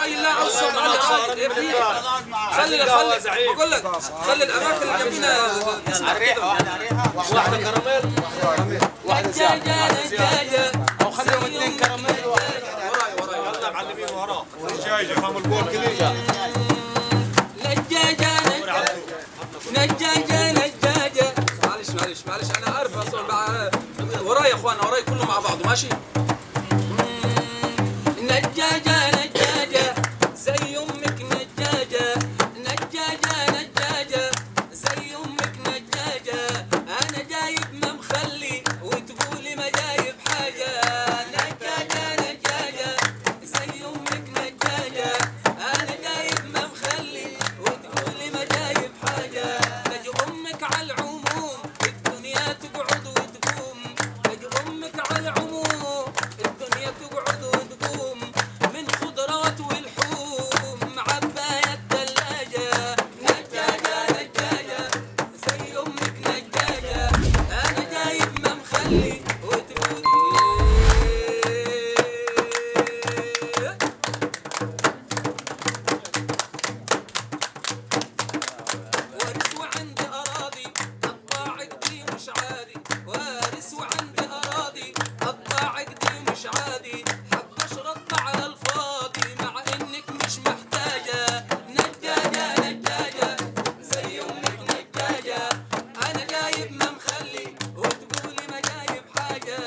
راي الله على الصوت على راي خلي بقول لك خلي الاماكن اللي جنبنا واحده كراميل واحده دجاجه او خليهم اثنين كراميل وراي يلا معلمين وراه دجاجه فهم البول كذا نجاجه معلش انا عارف اصلا وراي يا اخوان وراي كله مع بعضه ماشي. نجاجه زي امك نجاجه زي امك نجاجه انا جايب ما مخلي وتقولي ما جايب حاجه. نجاجه زي امك نجاجه انا جايب ما مخلي وتقولي ما جايب حاجه. تجي امك على العموم الدنيا تقعد وتقوم. تجي امك على العموم الدنيا تقعد وتقوم من خضروات والحوم معباية الثلاجة. نجاجة زي امك نجاجة انا جايب ما مخلي وتقولي وارث وعندي اراضي اقطع عقدي مش عادي. وارث وعندي اراضي اقطع عقدي مش عادي. حب اشرب على الفاضي مع انك مش محتاجه. نجاجه زي امك نجاجه انا جايب ما مخلي وتقولي ما جايب حاجه.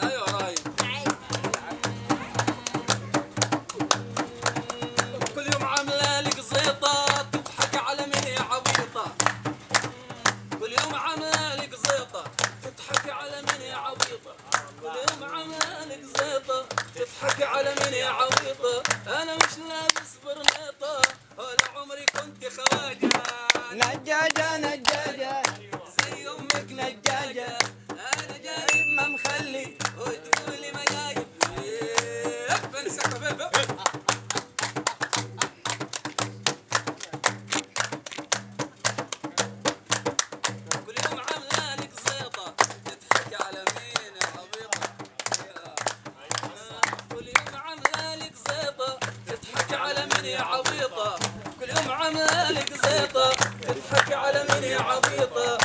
ايوه راي كل يوم عامله لك زيطه تضحك على من يا عبيطه. كل يوم عامله لك زيطه تضحك على من يا عبيطه. كل يوم عامله لك زيطه تضحك على من يا عبيطه. انا مش لابس برنيطه ولا عمري كنت خواجه. نجاجه زي امك نجاجه انا جايب ما مخلي وتقولي ما جايب. كل يوم عامله لك زيطه تضحك على مين يا عبيطه. كل يوم عامله لك زيطه تضحك على مين يا عبيطه. كل يوم عامله لك زيطه تضحك على مين يا عبيطه.